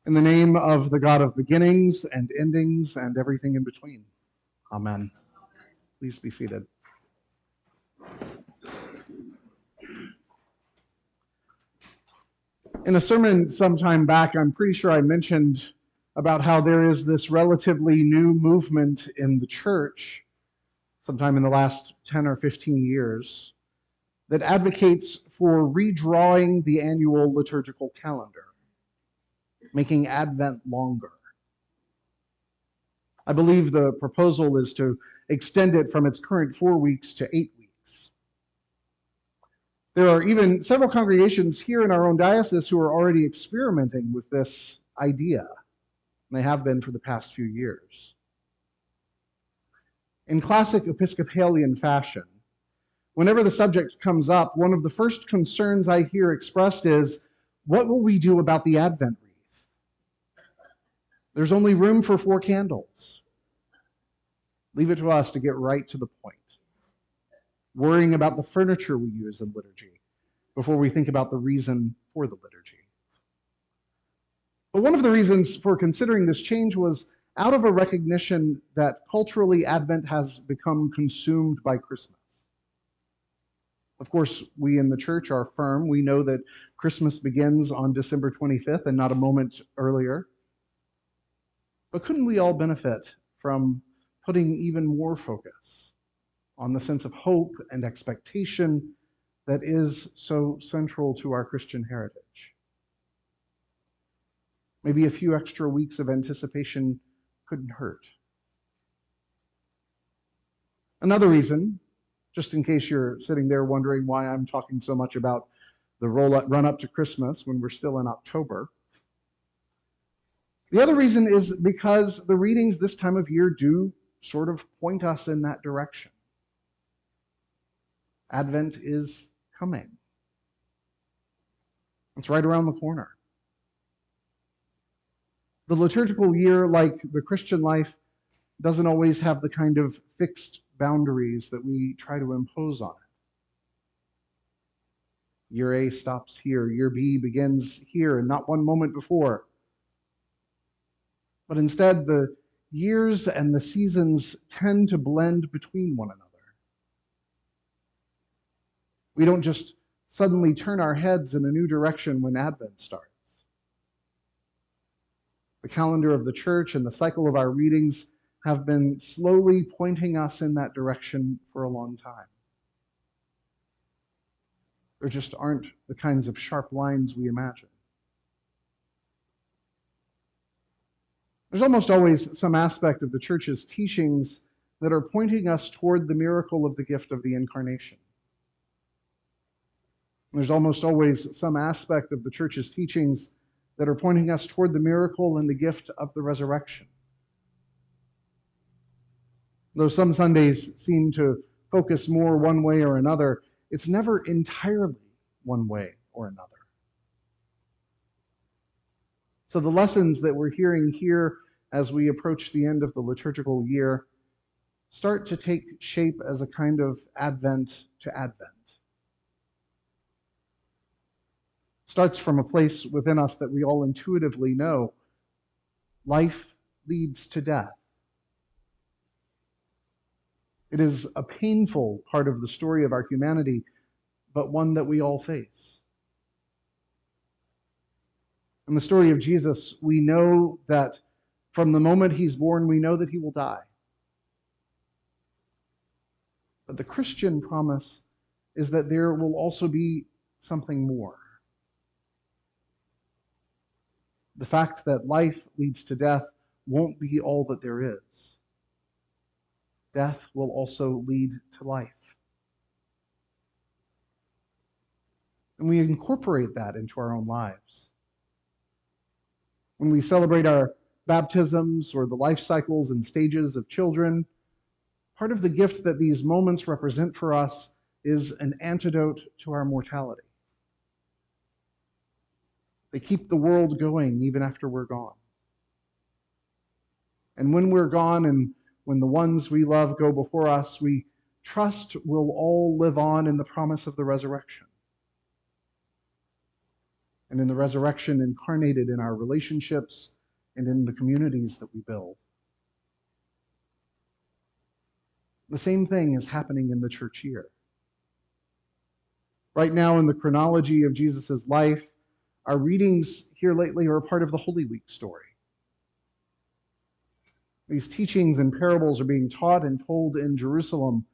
In the name of the God of beginnings and endings and everything in between. Amen. Please be seated. In a sermon some time back, I'm pretty sure I mentioned about how there is this relatively new movement in the church, sometime in the last 10 or 15 years, that advocates for redrawing the annual liturgical calendar, making Advent longer. I believe the proposal is to extend it from its current 4 weeks to 8 weeks. There are even several congregations here in our own diocese who are already experimenting with this idea, and they have been for the past few years. In classic Episcopalian fashion, whenever the subject comes up, one of the first concerns I hear expressed is, what will we do about the Advent wreath? There's only room for 4 candles. Leave it to us to get right to the point, worrying about the furniture we use in liturgy before we think about the reason for the liturgy. But one of the reasons for considering this change was out of a recognition that culturally Advent has become consumed by Christmas. Of course, we in the church are firm. We know that Christmas begins on December 25th and not a moment earlier. But couldn't we all benefit from putting even more focus on the sense of hope and expectation that is so central to our Christian heritage? Maybe a few extra weeks of anticipation couldn't hurt. Another reason, just in case you're sitting there wondering why I'm talking so much about the run-up to Christmas when we're still in October, the other reason is because the readings this time of year do sort of point us in that direction. Advent is coming. It's right around the corner. The liturgical year, like the Christian life, doesn't always have the kind of fixed boundaries that we try to impose on it. Year A stops here, year B begins here, and not one moment before. But instead, the years and the seasons tend to blend between one another. We don't just suddenly turn our heads in a new direction when Advent starts. The calendar of the church and the cycle of our readings have been slowly pointing us in that direction for a long time. There just aren't the kinds of sharp lines we imagine. There's almost always some aspect of the church's teachings that are pointing us toward the miracle of the gift of the Incarnation. There's almost always some aspect of the church's teachings that are pointing us toward the miracle and the gift of the resurrection. Though some Sundays seem to focus more one way or another, it's never entirely one way or another. So the lessons that we're hearing here as we approach the end of the liturgical year start to take shape as a kind of Advent to Advent. Starts from a place within us that we all intuitively know. Life leads to death. It is a painful part of the story of our humanity, but one that we all face. In the story of Jesus, we know that from the moment he's born, we know that he will die. But the Christian promise is that there will also be something more. The fact that life leads to death won't be all that there is. Death will also lead to life. And we incorporate that into our own lives. When we celebrate our baptisms or the life cycles and stages of children, part of the gift that these moments represent for us is an antidote to our mortality. They keep the world going even after we're gone. And when we're gone and when the ones we love go before us, we trust we'll all live on in the promise of the resurrection. and in the resurrection incarnated in our relationships and in the communities that we build. The same thing is happening in the church year. Right now, in the chronology of Jesus' life, our readings here lately are a part of the Holy Week story. These teachings and parables are being taught and told in Jerusalem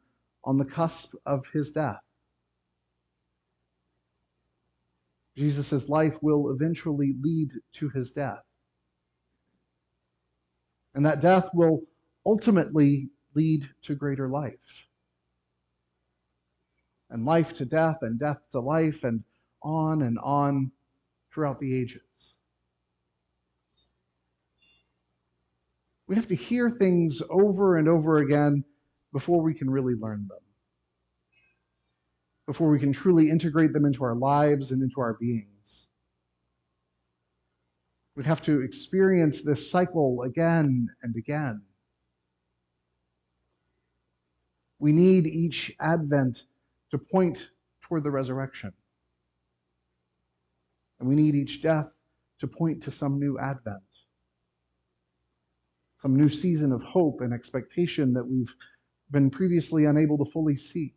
on the cusp of his death. Jesus' life will eventually lead to his death. And that death will ultimately lead to greater life. And life to death and death to life and on throughout the ages. We have to hear things over and over again before we can really learn them, before we can truly integrate them into our lives and into our beings. We have to experience this cycle again and again. We need each Advent to point toward the resurrection. And we need each death to point to some new Advent, some new season of hope and expectation that we've been previously unable to fully see.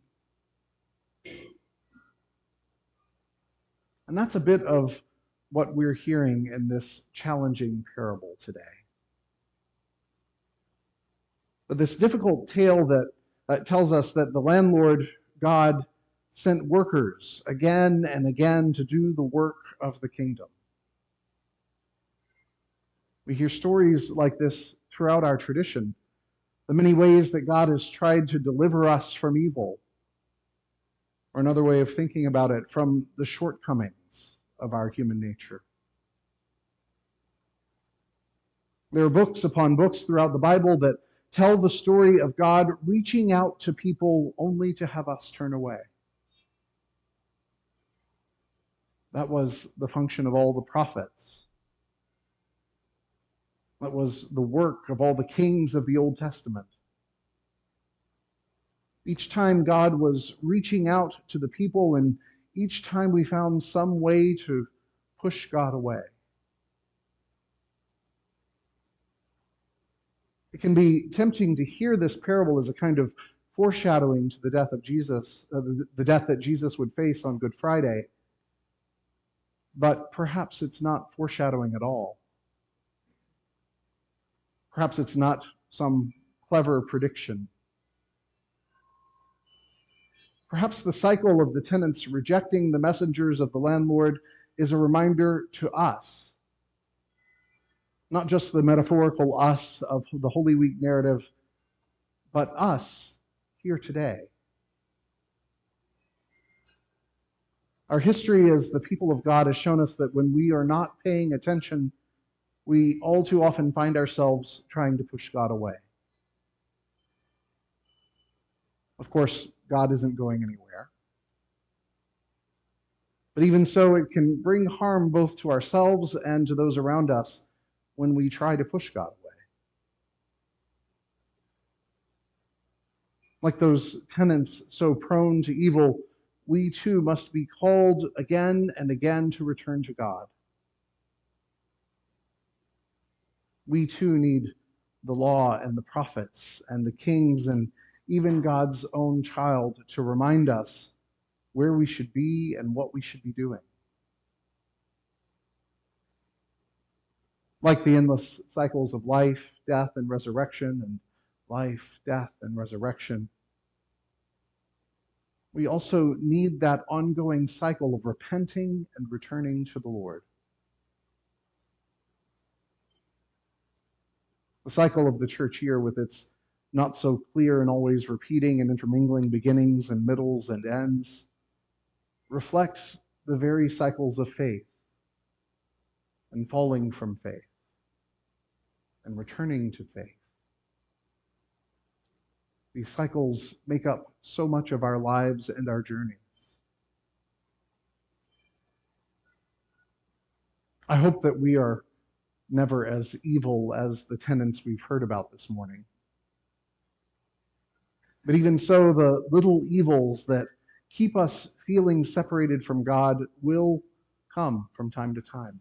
And that's a bit of what we're hearing in this challenging parable today. But this difficult tale that tells us that the landlord, God, sent workers again and again to do the work of the kingdom. We hear stories like this throughout our tradition, the many ways that God has tried to deliver us from evil, or another way of thinking about it, from the shortcomings of our human nature. There are books upon books throughout the Bible that tell the story of God reaching out to people only to have us turn away. That was the function of all the prophets. That was the work of all the kings of the Old Testament. Each time God was reaching out to the people, and each time we found some way to push God away. It can be tempting to hear this parable as a kind of foreshadowing to the death of Jesus, the death that Jesus would face on Good Friday. But perhaps it's not foreshadowing at all. Perhaps it's not some clever prediction. Perhaps the cycle of the tenants rejecting the messengers of the landlord is a reminder to us, not just the metaphorical us of the Holy Week narrative, but us here today. Our history as the people of God has shown us that when we are not paying attention, we all too often find ourselves trying to push God away. Of course, God isn't going anywhere. But even so, it can bring harm both to ourselves and to those around us when we try to push God away. Like those tenants so prone to evil, we too must be called again and again to return to God. We too need the law and the prophets and the kings and even God's own child to remind us where we should be and what we should be doing. Like the endless cycles of life, death, and resurrection, and life, death, and resurrection, we also need that ongoing cycle of repenting and returning to the Lord. The cycle of the church year, with its not so clear and always repeating and intermingling beginnings and middles and ends, reflects the very cycles of faith and falling from faith and returning to faith. These cycles make up so much of our lives and our journeys. I hope that we are never as evil as the tenants we've heard about this morning. But even so, the little evils that keep us feeling separated from God will come from time to time.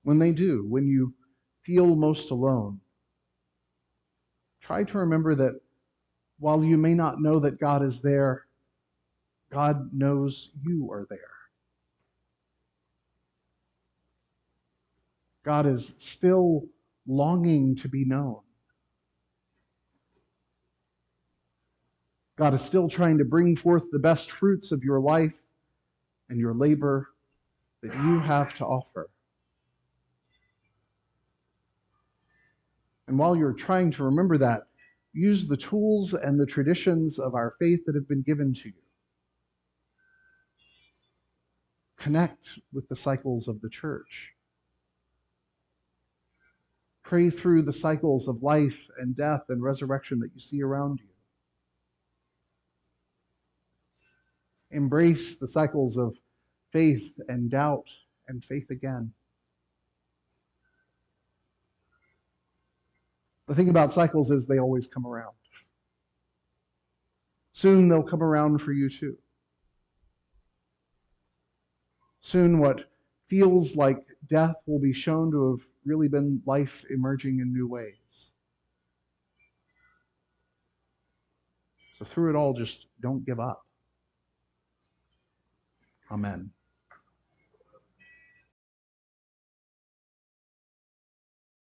When they do, when you feel most alone, try to remember that while you may not know that God is there, God knows you are there. God is still longing to be known. God is still trying to bring forth the best fruits of your life and your labor that you have to offer. And while you're trying to remember that, use the tools and the traditions of our faith that have been given to you. Connect with the cycles of the church. Pray through the cycles of life and death and resurrection that you see around you. Embrace the cycles of faith and doubt and faith again. The thing about cycles is they always come around. Soon they'll come around for you too. Soon what feels like death will be shown to have really been life emerging in new ways. So through it all, just don't give up. Amen.